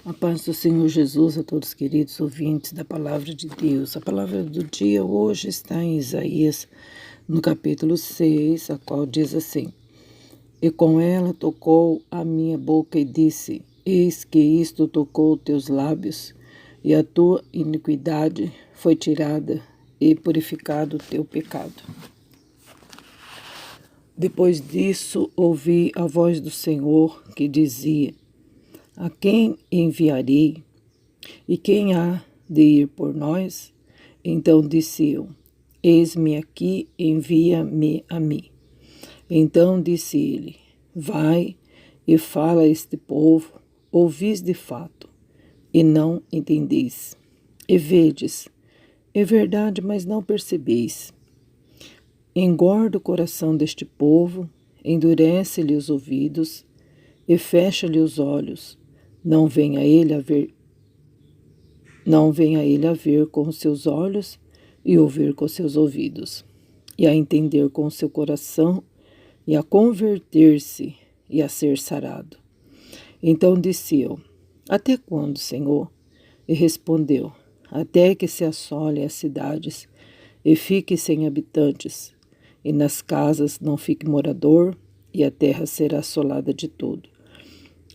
A paz do Senhor Jesus a todos queridos ouvintes da Palavra de Deus. A palavra do dia hoje está em Isaías, no capítulo 6, a qual diz assim: E com ela tocou a minha boca e disse: Eis que isto tocou teus lábios, e a tua iniquidade foi tirada, e purificado o teu pecado. Depois disso, ouvi a voz do Senhor que dizia: A quem enviarei? E quem há de ir por nós? Então disse eu: Eis-me aqui, envia-me a mim. Então disse ele: Vai e fala a este povo, ouvis de fato, e não entendeis. E vedes, é verdade, mas não percebeis. Engorda o coração deste povo, endurece-lhe os ouvidos e fecha-lhe os olhos. Não venha ele a ver com os seus olhos e ouvir com os seus ouvidos, e a entender com o seu coração, e a converter-se e a ser sarado. Então disse eu: Até quando, Senhor? E respondeu: Até que se assole as cidades e fique sem habitantes, e nas casas não fique morador, e a terra será assolada de todo.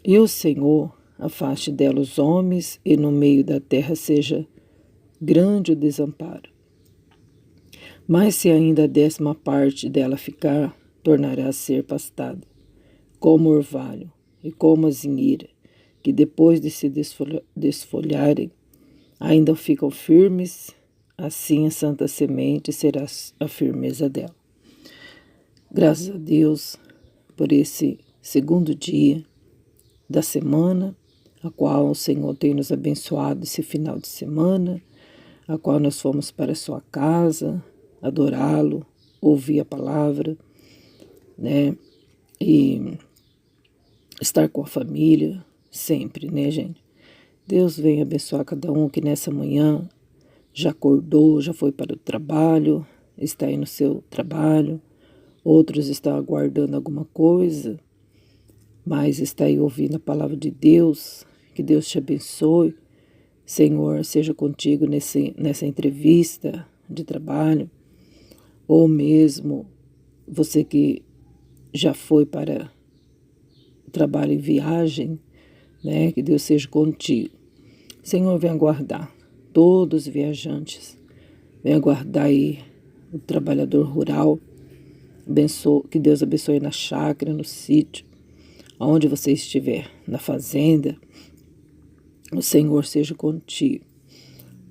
E o Senhor afaste dela os homens, e no meio da terra seja grande o desamparo. Mas se ainda a 10ª parte dela ficar, tornará a ser pastada, como orvalho e como a zinheira, que depois de se desfolharem, ainda ficam firmes, assim a santa semente será a firmeza dela. Graças a Deus por esse segundo dia da semana, a qual o Senhor tem nos abençoado esse final de semana, a qual nós fomos para a sua casa, adorá-lo, ouvir a palavra, né? E estar com a família sempre, né, gente? Deus venha abençoar cada um que nessa manhã já acordou, já foi para o trabalho, está aí no seu trabalho, outros estão aguardando alguma coisa, mas está aí ouvindo a palavra de Deus. Que Deus te abençoe. Senhor, seja contigo nessa entrevista de trabalho, ou mesmo você que já foi para o trabalho em viagem, né? Que Deus seja contigo. Senhor, venha guardar todos os viajantes, venha guardar aí o trabalhador rural, que Deus abençoe na chácara, no sítio, aonde você estiver, na fazenda, o Senhor seja contigo.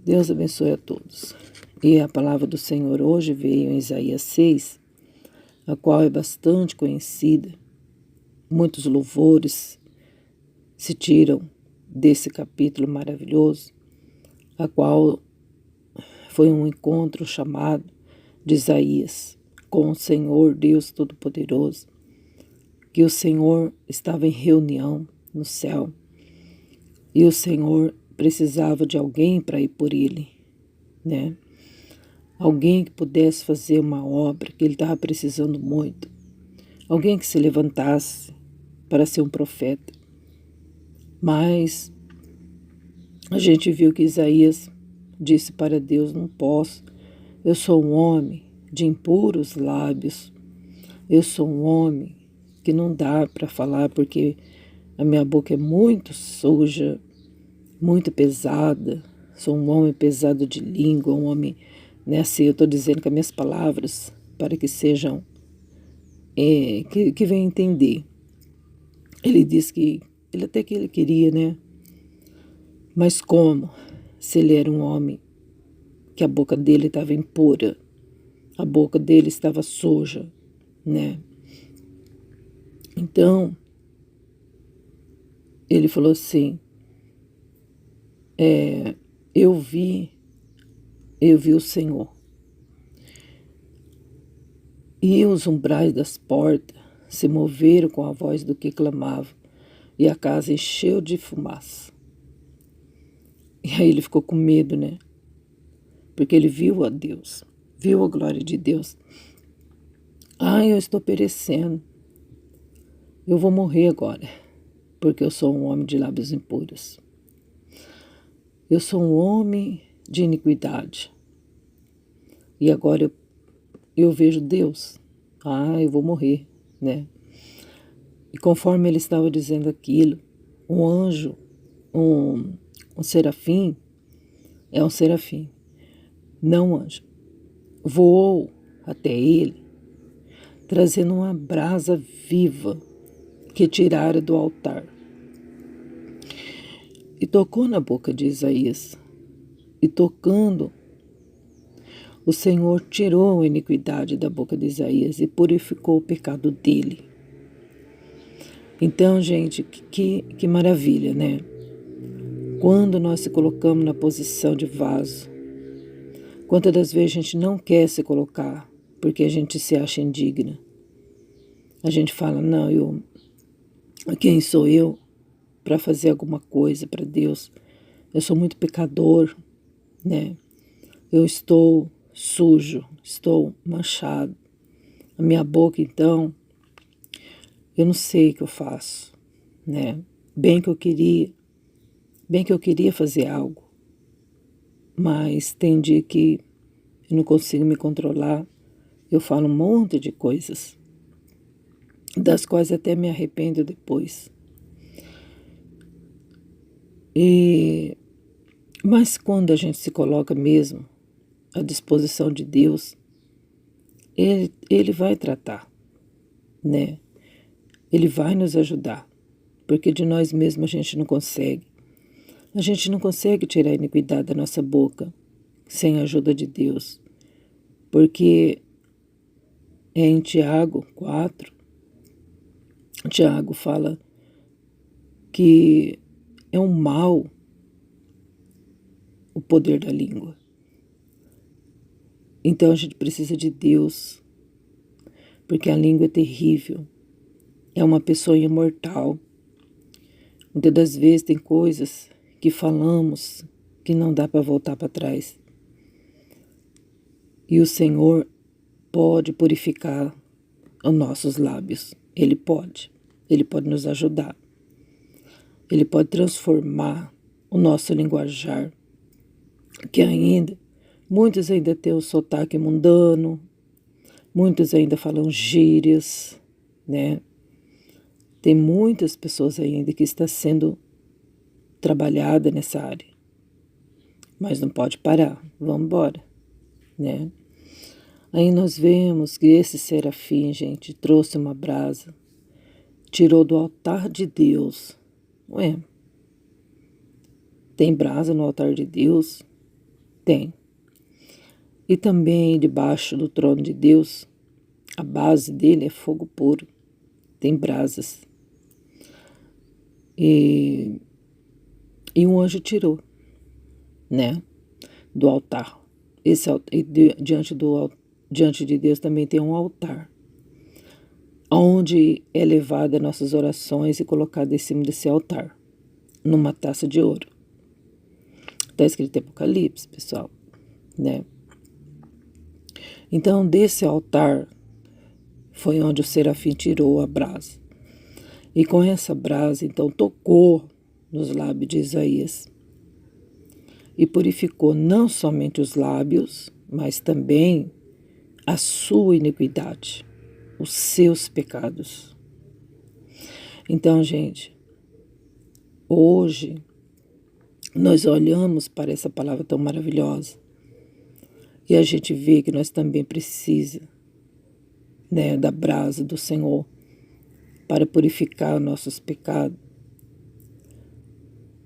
Deus abençoe a todos. E a palavra do Senhor hoje veio em Isaías 6, a qual é bastante conhecida. Muitos louvores se tiram desse capítulo maravilhoso, a qual foi um encontro chamado de Isaías com o Senhor Deus Todo-Poderoso, que o Senhor estava em reunião no céu, e o Senhor precisava de alguém para ir por ele, né? Alguém que pudesse fazer uma obra que ele estava precisando muito. Alguém que se levantasse para ser um profeta. Mas a gente viu que Isaías disse para Deus: Não posso. Eu sou um homem de impuros lábios. Eu sou um homem que não dá para falar porque a minha boca é muito suja, muito pesada. Sou um homem pesado de língua, um homem, né? Assim, eu estou dizendo com as minhas palavras para que sejam, que venham entender. Ele disse que, ele queria, né? Mas como? Se ele era um homem que a boca dele estava impura, a boca dele estava suja, né? Então, ele falou assim: eu vi o Senhor. E os umbrais das portas se moveram com a voz do que clamava, e a casa encheu de fumaça. E aí ele ficou com medo, né? Porque ele viu a Deus, viu a glória de Deus. Eu estou perecendo. Eu vou morrer agora, porque eu sou um homem de lábios impuros. eu sou um homem de iniquidade. E agora eu vejo Deus. Eu vou morrer, né? E conforme ele estava dizendo aquilo, um anjo, um serafim, é um serafim, não um anjo, voou até ele, trazendo uma brasa viva que tirara do altar. E tocou na boca de Isaías. E tocando, o Senhor tirou a iniquidade da boca de Isaías e purificou o pecado dele. Então, gente, que maravilha, né? Quando nós se colocamos na posição de vaso, quantas das vezes a gente não quer se colocar porque a gente se acha indigna. A gente fala, não, quem sou eu para fazer alguma coisa para Deus? Eu sou muito pecador, né? Eu estou sujo, estou manchado. A minha boca, então, eu não sei o que eu faço, né? Bem que eu queria fazer algo, mas tem dia que eu não consigo me controlar. Eu falo um monte de coisas, das quais até me arrependo depois. Mas quando a gente se coloca mesmo à disposição de Deus, Ele vai tratar, né? Ele vai nos ajudar, porque de nós mesmos a gente não consegue. A gente não consegue tirar a iniquidade da nossa boca sem a ajuda de Deus, porque em Tiago 4, Tiago fala que é um mal o poder da língua. Então a gente precisa de Deus, porque a língua é terrível, é uma pessoa imortal. Muitas das vezes tem coisas que falamos que não dá para voltar para trás. E o Senhor pode purificar os nossos lábios. Ele pode nos ajudar. Ele pode transformar o nosso linguajar, que muitos ainda têm o sotaque mundano, muitos ainda falam gírias, né? Tem muitas pessoas ainda que estão sendo trabalhada nessa área, mas não pode parar, vamos embora, né? Aí nós vemos que esse serafim, gente, trouxe uma brasa, tirou do altar de Deus. Ué, tem brasa no altar de Deus? Tem. E também debaixo do trono de Deus, a base dele é fogo puro, tem brasas. E um anjo tirou, né, do altar. Diante de Deus também tem um altar, onde é levada nossas orações e colocada em cima desse altar, numa taça de ouro. Está escrito em Apocalipse, pessoal, né? Então, desse altar foi onde o serafim tirou a brasa. E com essa brasa, então, tocou nos lábios de Isaías e purificou não somente os lábios, mas também a sua iniquidade, os seus pecados. Então, gente, hoje nós olhamos para essa palavra tão maravilhosa e a gente vê que nós também precisamos, né, da brasa do Senhor para purificar nossos pecados.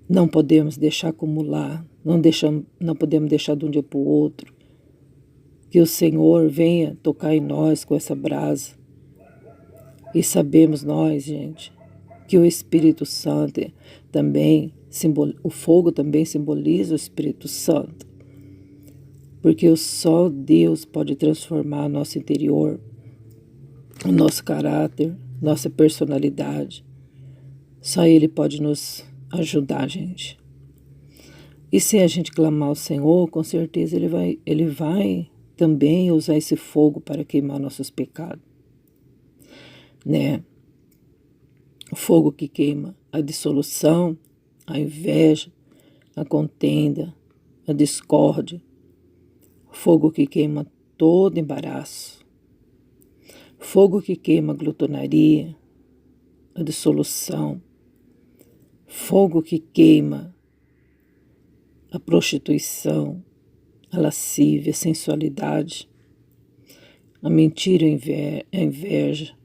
Não podemos deixar acumular, não podemos deixar de um dia para o outro. Que o Senhor venha tocar em nós com essa brasa. E sabemos nós, gente, que o Espírito Santo também, o fogo também simboliza o Espírito Santo. Porque só Deus pode transformar nosso interior, o nosso caráter, nossa personalidade. Só Ele pode nos ajudar, gente. E se a gente clamar ao Senhor, com certeza Ele vai também usar esse fogo para queimar nossos pecados, né? O fogo que queima a dissolução, a inveja, a contenda, a discórdia, fogo que queima todo embaraço, fogo que queima a glutonaria, a dissolução, fogo que queima a prostituição, a lascívia, a sensualidade, a mentira, a inveja,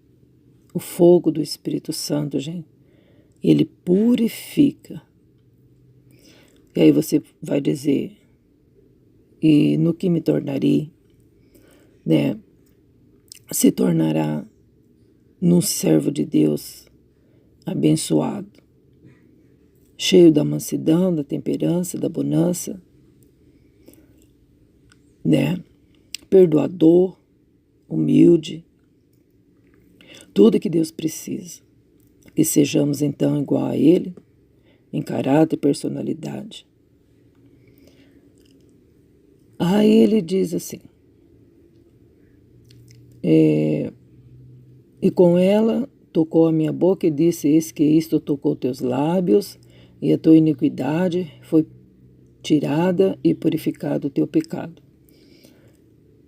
o fogo do Espírito Santo, gente. Ele purifica. E aí você vai dizer, e no que me tornarei, né? Se tornará num servo de Deus abençoado, cheio da mansidão, da temperança, da bonança, né? Perdoador, humilde, tudo que Deus precisa. Que sejamos então igual a Ele, em caráter e personalidade. Aí ele diz assim, e com ela tocou a minha boca e disse, eis que isto tocou teus lábios, e a tua iniquidade foi tirada e purificado o teu pecado.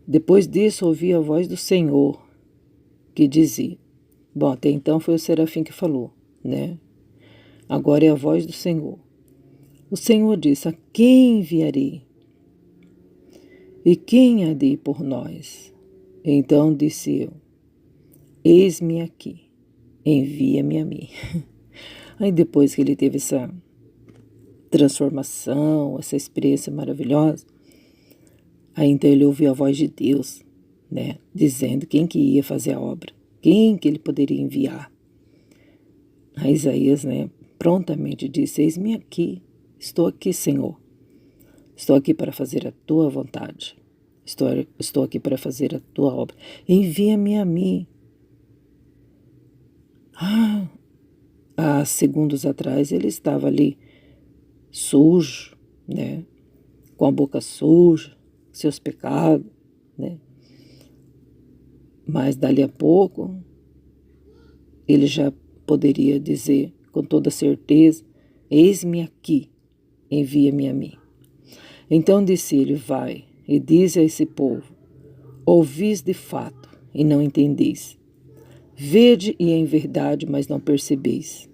Depois disso ouvi a voz do Senhor, que dizia, bom, até então foi o serafim que falou, né? Agora é a voz do Senhor. O Senhor disse, a quem enviarei? E quem há de ir por nós? Então disse eu, eis-me aqui, envia-me a mim. Aí depois que ele teve essa transformação, essa experiência maravilhosa, aí então ele ouviu a voz de Deus, né, dizendo quem que ia fazer a obra, quem que ele poderia enviar. Aí Isaías, né, prontamente disse, eis-me aqui, estou aqui, Senhor. Estou aqui para fazer a tua vontade. Estou aqui para fazer a tua obra. Envia-me a mim. Há segundos atrás ele estava ali sujo, né? Com a boca suja, seus pecados, né? Mas dali a pouco ele já poderia dizer com toda certeza, eis-me aqui, envia-me a mim. Então disse ele, vai e diz a esse povo, ouvis de fato e não entendeis. Vede e em verdade, mas não percebeis.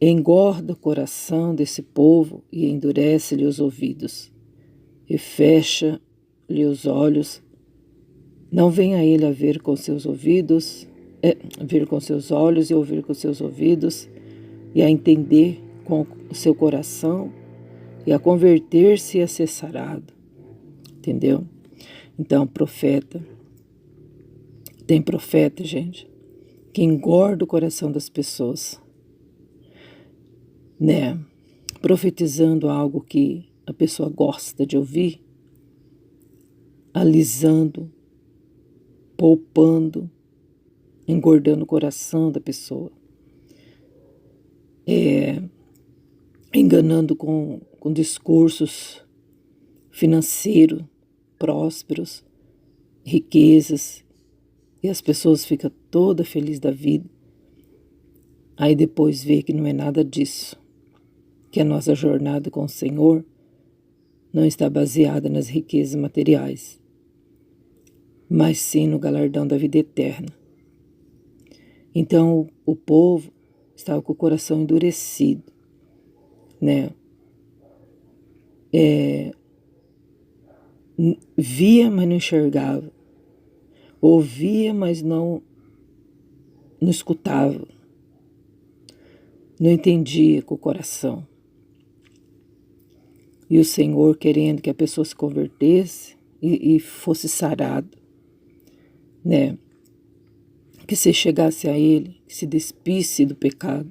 Engorda o coração desse povo e endurece-lhe os ouvidos. E fecha-lhe os olhos. Não venha ele a ver com seus ouvidos, ver com seus olhos e ouvir com seus ouvidos, e a entender com o seu coração, e a converter-se e a ser sarado. Entendeu? Então, tem profeta, gente, que engorda o coração das pessoas, né? Profetizando algo que a pessoa gosta de ouvir, alisando, poupando, engordando o coração da pessoa, enganando com discursos financeiros, prósperos, riquezas, e as pessoas ficam toda felizes da vida. Aí depois vê que não é nada disso, que a nossa jornada com o Senhor não está baseada nas riquezas materiais, mas sim no galardão da vida eterna. Então o povo estava com o coração endurecido, né? Via, mas não enxergava. Ouvia, mas não escutava. Não entendia com o coração. E o Senhor querendo que a pessoa se convertesse e fosse sarado, né? Que se chegasse a Ele, que se despisse do pecado,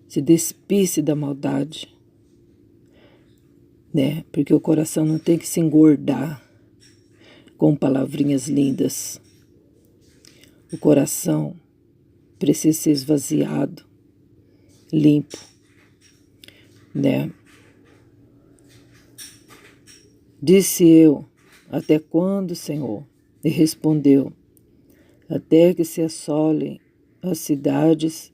se despisse da maldade, né? Porque o coração não tem que se engordar com palavrinhas lindas. O coração precisa ser esvaziado, limpo, né? Disse eu, até quando, Senhor? E respondeu, até que se assolem as cidades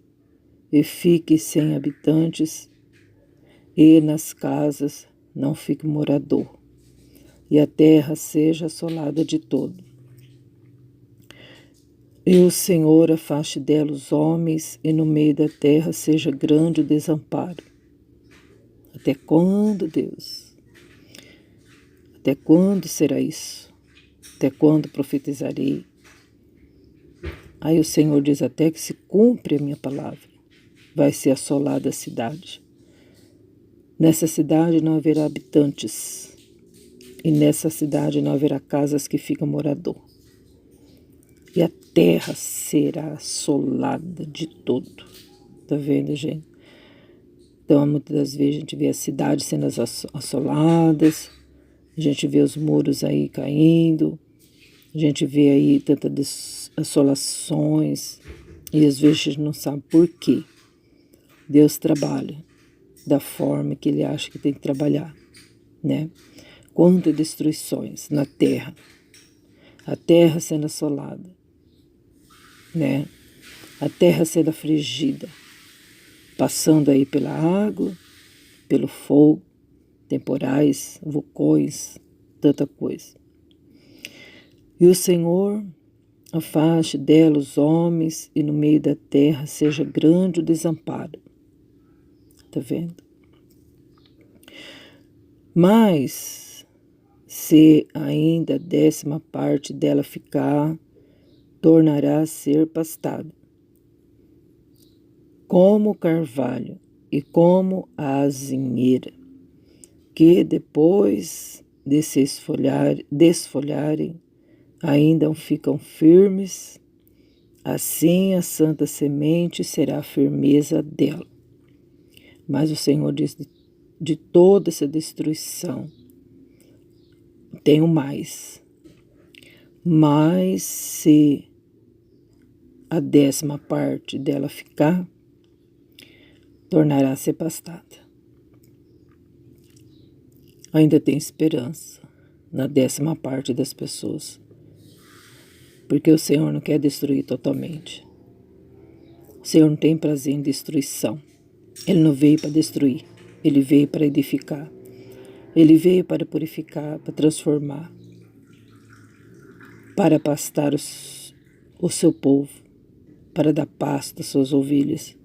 e fiquem sem habitantes, e nas casas não fique morador, e a terra seja assolada de todo. E o Senhor afaste dela os homens, e no meio da terra seja grande o desamparo. Até quando, Deus? Até quando será isso? Até quando profetizarei? Aí o Senhor diz: até que se cumpre a minha palavra, vai ser assolada a cidade. Nessa cidade não haverá habitantes, e nessa cidade não haverá casas que ficam morador. E a terra será assolada de todo. Tá vendo, gente? Então, muitas das vezes a gente vê a cidade sendo assoladas, a gente vê os muros aí caindo, a gente vê aí tantas assolações, e às vezes a gente não sabe por quê. Deus trabalha da forma que Ele acha que tem que trabalhar, né? Quantas destruições na terra, a terra sendo assolada, né? A terra sendo afligida, passando aí pela água, pelo fogo, temporais, vulcões, tanta coisa. E o Senhor afaste dela os homens, e no meio da terra seja grande o desamparo. Tá vendo? Mas, se ainda a 10ª parte dela ficar, tornará a ser pastada, como o carvalho e como a azinheira, que depois de se desfolharem, ainda ficam firmes, assim a santa semente será a firmeza dela. Mas o Senhor diz: de toda essa destruição, tenho mais. Mas se a 10ª parte dela ficar, tornará a ser pastada. Ainda tem esperança na 10ª parte das pessoas, porque o Senhor não quer destruir totalmente. O Senhor não tem prazer em destruição. Ele não veio para destruir, Ele veio para edificar. Ele veio para purificar, para transformar, para pastar o seu povo, para dar pasto às suas ovelhas.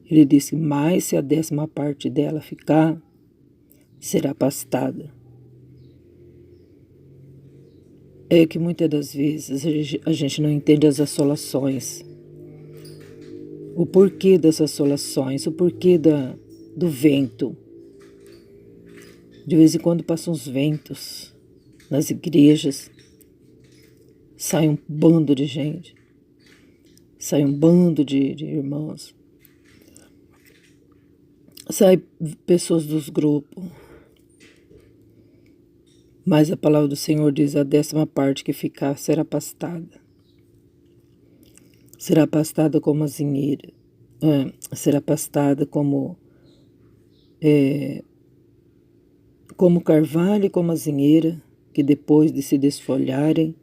Ele disse: mas se a 10ª parte dela ficar, será pastada. É que muitas das vezes a gente não entende as assolações, o porquê das assolações, o porquê do vento. De vez em quando passam os ventos nas igrejas, sai um bando de gente, sai um bando de irmãos, sai pessoas dos grupos. Mas a palavra do Senhor diz: a 10ª parte que ficar será pastada. Será pastada como azinheira, será pastada como carvalho e como azinheira, que depois de se desfolharem,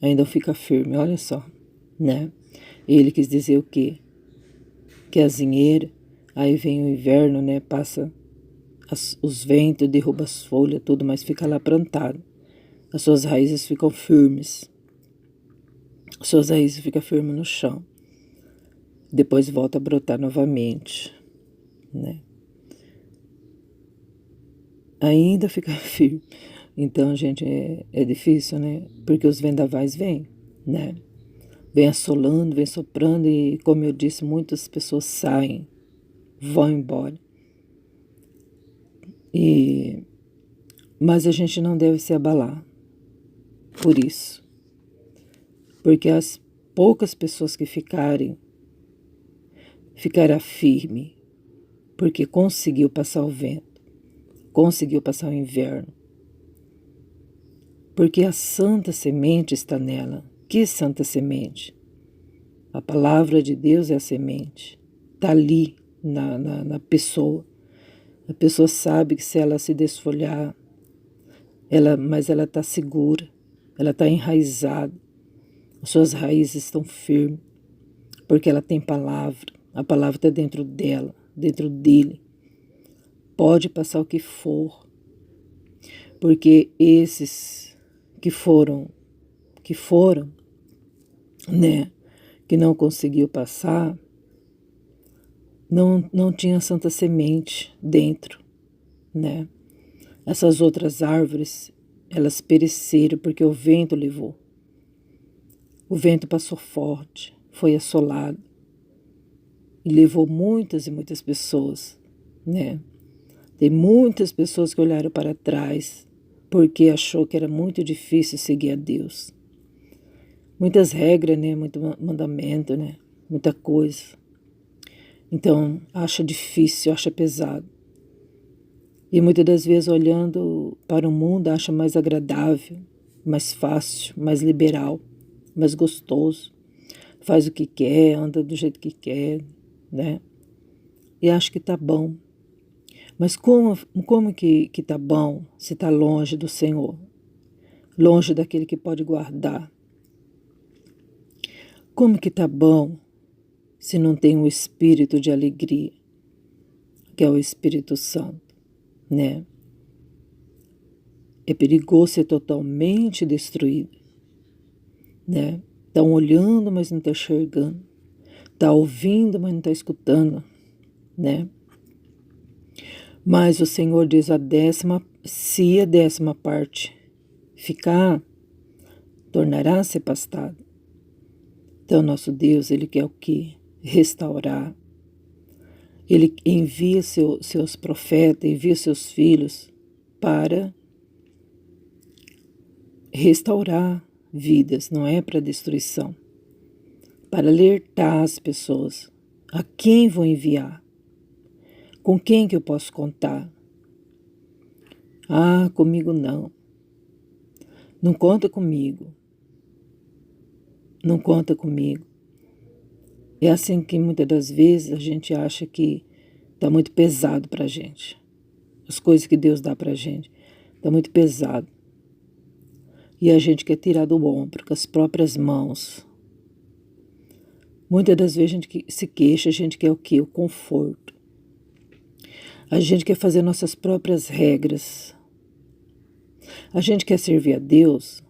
ainda fica firme. Olha só, né? Ele quis dizer o quê? Que a azinheira, aí vem o inverno, né? Passa os ventos, derruba as folhas, tudo, mas fica lá plantado. As suas raízes ficam firmes. As suas raízes ficam firmes no chão. Depois volta a brotar novamente, né? Ainda fica firme. Então, gente, é difícil, né? Porque os vendavais vêm, né? Vem assolando, vem soprando e, como eu disse, muitas pessoas saem, vão embora. Mas a gente não deve se abalar por isso. Porque as poucas pessoas que ficará firme, porque conseguiu passar o vento, conseguiu passar o inverno. Porque a santa semente está nela. Que santa semente? A palavra de Deus é a semente. Está ali na pessoa. A pessoa sabe que se ela se desfolhar, mas ela está segura, ela está enraizada. As suas raízes estão firmes, porque ela tem palavra. A palavra está dentro dela, dentro dele. Pode passar o que for, porque esses que foram, né, que não conseguiu passar, não tinha santa semente dentro, né? Essas outras árvores, elas pereceram porque o vento levou. O vento passou forte, foi assolado e levou muitas e muitas pessoas, né? Tem muitas pessoas que olharam para trás porque achou que era muito difícil seguir a Deus. Muitas regras, né? Muito mandamento, né? Muita coisa. Então, acha difícil, acha pesado. E muitas das vezes, olhando para o mundo, acha mais agradável, mais fácil, mais liberal, mais gostoso. Faz o que quer, anda do jeito que quer, né? E acha que tá bom. Mas como que tá bom se tá longe do Senhor? Longe daquele que pode guardar? Como que tá bom se não tem o espírito de alegria, que é o Espírito Santo, né? É perigoso ser totalmente destruído, né? Tá olhando, mas não tá enxergando. Tá ouvindo, mas não tá escutando, né? Mas o Senhor diz se a 10ª parte ficar, tornará-se pastado. Então, nosso Deus, Ele quer o quê? Restaurar. Ele envia seus profetas, envia seus filhos para restaurar vidas, não é para destruição. Para alertar as pessoas. A quem vou enviar? Com quem que eu posso contar? Ah, comigo não. Não conta comigo. Não conta comigo. É assim que muitas das vezes a gente acha que está muito pesado para a gente. As coisas que Deus dá para a gente está muito pesado. E a gente quer tirar do ombro com as próprias mãos. Muitas das vezes a gente se queixa, a gente quer o quê? O conforto. A gente quer fazer nossas próprias regras. A gente quer servir a Deus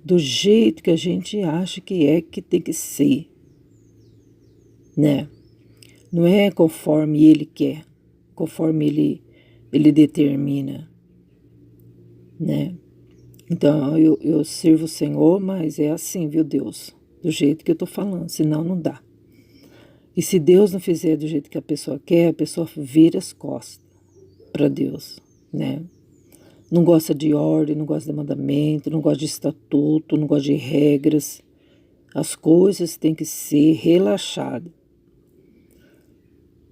do jeito que a gente acha que tem que ser, né? Não é conforme Ele quer, conforme Ele determina, né? Então, eu sirvo o Senhor, mas é assim, viu, Deus? Do jeito que eu tô falando, senão não dá. E se Deus não fizer do jeito que a pessoa quer, a pessoa vira as costas para Deus, né? Não gosta de ordem, não gosta de mandamento, não gosta de estatuto, não gosta de regras. As coisas têm que ser relaxadas.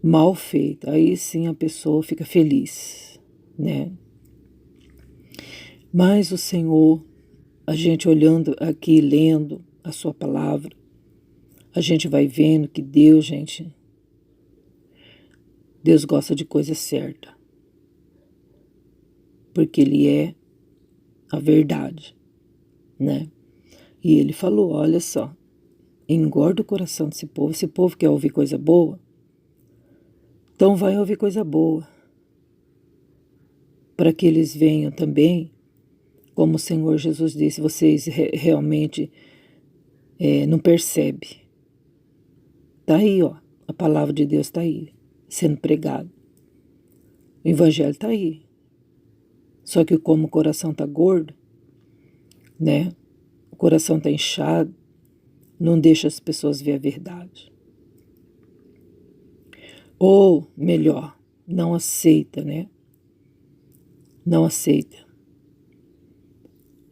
Mal feita, aí sim a pessoa fica feliz, né? Mas o Senhor, a gente olhando aqui, lendo a sua palavra, a gente vai vendo que Deus, gente, Deus gosta de coisa certa. Porque Ele é a verdade, né? E Ele falou, olha só, engorda o coração desse povo. Esse povo quer ouvir coisa boa, então vai ouvir coisa boa. Para que eles venham também, como o Senhor Jesus disse, vocês realmente não percebem. Está aí, ó, a palavra de Deus está aí, sendo pregada. O Evangelho está aí. Só que como o coração está gordo, né? O coração está inchado, não deixa as pessoas ver a verdade. Ou, melhor, não aceita, né? Não aceita.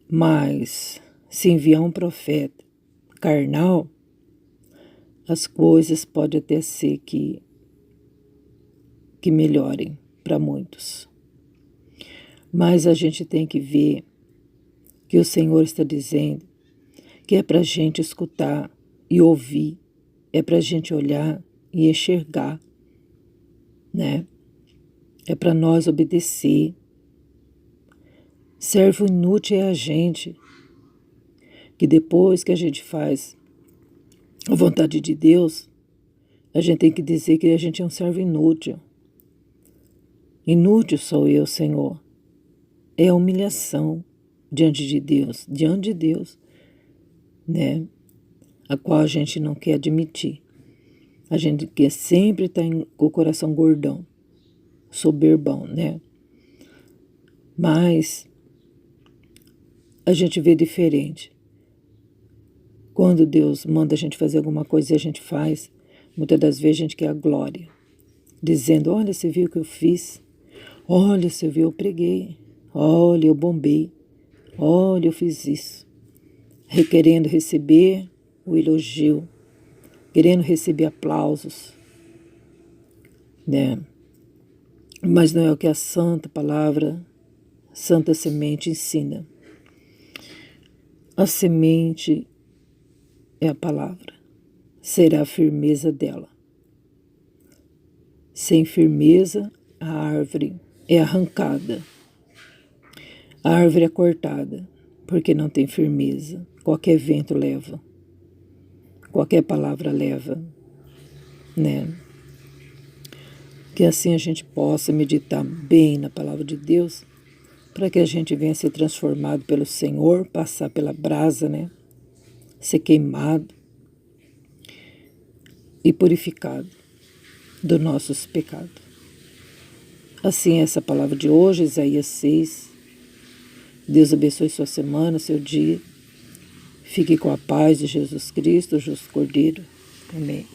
Mas, se enviar um profeta carnal, as coisas podem até ser que melhorem para muitos. Mas a gente tem que ver que o Senhor está dizendo que é para a gente escutar e ouvir, é para a gente olhar e enxergar, né? É para nós obedecer. Servo inútil é a gente, que depois que a gente faz a vontade de Deus, a gente tem que dizer que a gente é um servo inútil. Inútil sou eu, Senhor. É a humilhação diante de Deus, né? A qual a gente não quer admitir. A gente quer sempre estar com o coração gordão, soberbão, né? Mas a gente vê diferente. Quando Deus manda a gente fazer alguma coisa e a gente faz, muitas das vezes a gente quer a glória, dizendo, olha, você viu o que eu fiz? Olha, você viu, eu preguei. Olha, eu bombei. Olha, eu fiz isso. Querendo receber o elogio, querendo receber aplausos, né? Mas não é o que a santa palavra, santa semente ensina. A semente é a palavra, será a firmeza dela. Sem firmeza, a árvore é arrancada. A árvore é cortada, porque não tem firmeza. Qualquer vento leva, qualquer palavra leva, né? Que assim a gente possa meditar bem na palavra de Deus, para que a gente venha ser transformado pelo Senhor, passar pela brasa, né? Ser queimado e purificado dos nossos pecados. Assim, essa palavra de hoje, Isaías 6. Deus abençoe sua semana, seu dia. Fique com a paz de Jesus Cristo, o justo Cordeiro. Amém.